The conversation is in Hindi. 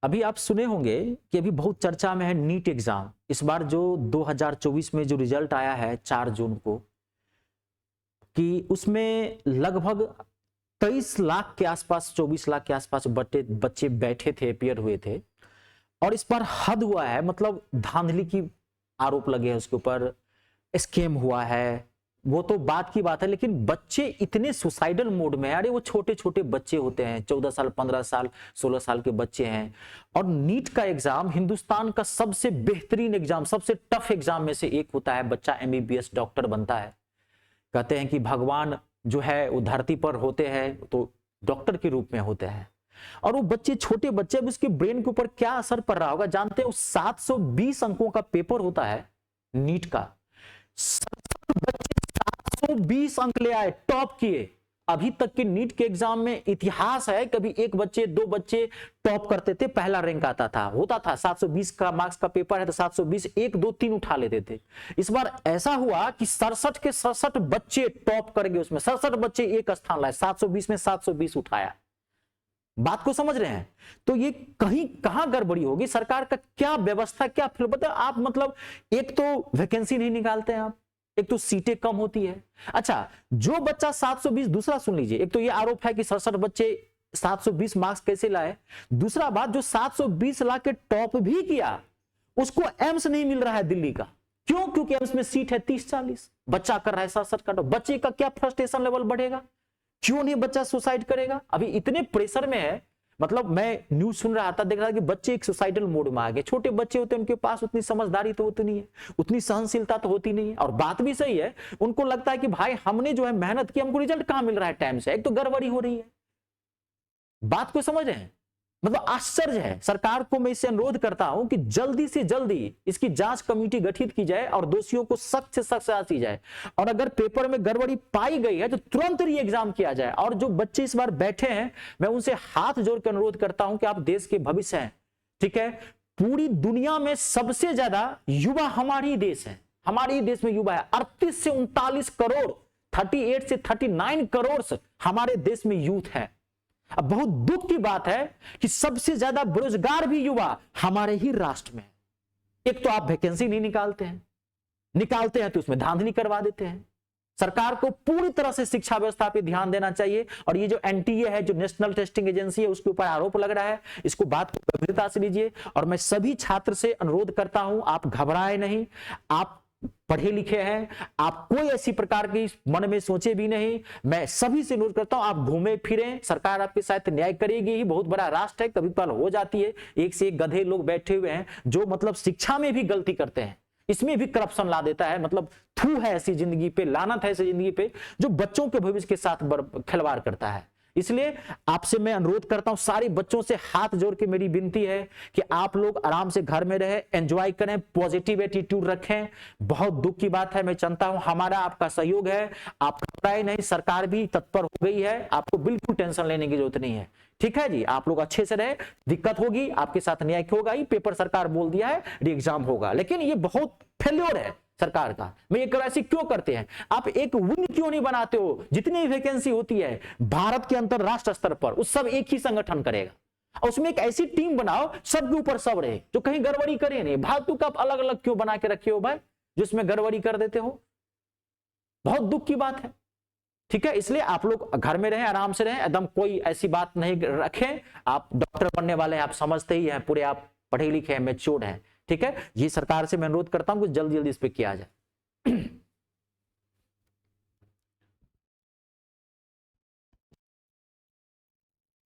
अभी आप सुने होंगे कि अभी बहुत चर्चा में है नीट एग्जाम। इस बार जो 2024 में जो रिजल्ट आया है 4 जून को, कि उसमें लगभग 23 लाख के आसपास, 24 लाख के आसपास बच्चे बैठे थे, अपियर हुए थे। और इस बार हद हुआ है, मतलब धांधली की आरोप लगे हैं उसके ऊपर, स्कैम हुआ है, वो तो बात की बात है। लेकिन बच्चे इतने सुसाइडल मोड में है। अरे वो छोटे छोटे बच्चे होते हैं, 14 साल, 15 साल, 16 साल के बच्चे हैं। और नीट का एग्जाम हिंदुस्तान का सबसे बेहतरीन एग्जाम, सबसे टफ एग्जाम में से एक होता है। बच्चा एमबीबीएस डॉक्टर बनता है। कहते हैं कि भगवान जो है वो धरती पर होते हैं तो डॉक्टर के रूप में होते हैं। और वो बच्चे, छोटे बच्चे, अब उसके ब्रेन के ऊपर क्या असर पड़ रहा होगा जानते हैं? 720 अंकों का पेपर होता है नीट का। 720 अंक ले आए, टॉप किए। अभी तक के नीट के एग्जाम में इतिहास है, कभी एक बच्चे, दो बच्चे टॉप करते थे, पहला रैंक आता था, होता था। 720 का मार्क्स का पेपर है तो 720 1 2 3 उठा लेते थे। इस बार ऐसा हुआ कि 67 के 67 बच्चे टॉप कर गए, उसमें 67 बच्चे एक स्थान लाए, 720 में 720 उठाया। बात को समझ रहे हैं? तो ये कहीं कहां गड़बड़ी होगी, सरकार का क्या व्यवस्था, क्या फिर बताओ आप। मतलब एक तो वैकेंसी नहीं निकालते हैं आप, एक तो सीटें कम होती है। अच्छा, जो बच्चा 720, दूसरा सुन लीजिए, एक तो ये आरोप है कि 67 बच्चे 720 मार्क्स कैसे लाए। दूसरा बात, जो 720 ला के टॉप भी किया उसको एम्स नहीं मिल रहा है दिल्ली का। क्यों? क्योंकि एम्स में सीट है 30-40, बच्चा कर रहा है 67 का टॉप। बच्चे का क्या फ्रस्ट्रेशन लेवल बढ़ेगा? क्यों नहीं बच्चा सुसाइड करेगा? अभी इतने प्रेशर में है। मतलब मैं न्यूज सुन रहा था, देख रहा था कि बच्चे एक सुसाइडल मोड में आ गए। छोटे बच्चे होते हैं, उनके पास उतनी समझदारी तो होती नहीं है, उतनी सहनशीलता तो होती नहीं है। और बात भी सही है, उनको लगता है कि भाई हमने जो है मेहनत की, हमको रिजल्ट कहां मिल रहा है टाइम से, एक तो गड़बड़ी हो रही है। बात को समझ रहे हैं? मतलब आश्चर्य है। सरकार को मैं इससे अनुरोध करता हूं कि जल्दी से जल्दी इसकी जांच कमेटी गठित की जाए और दोषियों को सख्त से सख्त सजा दी जाए। और अगर पेपर में गड़बड़ी पाई गई है तो तुरंत री एग्जाम किया जाए। और जो बच्चे इस बार बैठे हैं, मैं उनसे हाथ जोड़ कर अनुरोध करता हूं कि आप देश के भविष्य हैं, ठीक है? पूरी दुनिया में सबसे ज्यादा युवा हमारी देश है, हमारे देश में युवा है। 38 से 39 करोड़, 38 से 39 करोड़ हमारे देश में यूथ है। अब बहुत दुख की बात है कि सबसे ज्यादा बेरोजगार भी युवा हमारे ही राष्ट्र में। एक तो आप वैकेंसी नहीं निकालते हैं, निकालते हैं तो उसमें धांधली करवा देते हैं। सरकार को पूरी तरह से शिक्षा व्यवस्था पे ध्यान देना चाहिए। और ये जो एनटीए है, जो नेशनल टेस्टिंग एजेंसी है, उसके ऊपर आरोप लग रहा है, इसको बात को गंभीरता से लीजिए। और मैं सभी छात्र से अनुरोध करता हूं, आप घबराए नहीं, आप पढ़े लिखे हैं, आप कोई ऐसी प्रकार की मन में सोचे भी नहीं। मैं सभी से अनुरोध करता हूं, आप घूमे फिरें, सरकार आपके साथ न्याय करेगी ही। बहुत बड़ा राष्ट्र है, कभी कभार हो जाती है, एक से एक गधे लोग बैठे हुए हैं जो मतलब शिक्षा में भी गलती करते हैं, इसमें भी करप्शन ला देता है। मतलब थू है ऐसी जिंदगी पे, लानत है ऐसी जिंदगी पे जो बच्चों के भविष्य के साथ खिलवाड़ करता है। इसलिए आपसे मैं अनुरोध करता हूं, सारे बच्चों से हाथ जोड़ के मेरी विनती है कि आप लोग आराम से घर में रहे, एंजॉय करें, पॉजिटिव एटीट्यूड रखें। बहुत दुख की बात है, मैं चाहता हूं हमारा आपका सहयोग है, आप घबराए नहीं, सरकार भी तत्पर हो गई है, आपको बिल्कुल टेंशन लेने की जरूरत नहीं है। ठीक है जी, आप लोग अच्छे से रहे, दिक्कत होगी आपके साथ न्याय होगा ही। पेपर सरकार बोल दिया है री एग्जाम होगा, लेकिन ये बहुत फेल्योर है सरकार का। मैं ये ऐसी क्यों करते हैं? आप एक विंग क्यों नहीं बनाते हो? जितनी वैकेंसी होती है भारत के अंतरराष्ट्रीय स्तर पर, उस सब एक ही संगठन करेगा। और उसमें एक ऐसी टीम बनाओ सबके ऊपर सब रहे, जो कहीं गड़बड़ी करे नहीं। फालतू का आप अलग अलग क्यों बना के रखे हो भाई, जिसमें गड़बड़ी कर देते हो? बहुत दुख की बात है। ठीक है, इसलिए आप लोग घर में रहें, आराम से रहें, एकदम कोई ऐसी बात नहीं रखें। आप डॉक्टर बनने वाले हैं, आप समझते ही हैं पूरे, आप पढ़े लिखे हैं, मैच्योर्ड हैं। ठीक है, ये सरकार से मैं अनुरोध करता हूं कि जल्दी जल्दी इस पे किया जाए।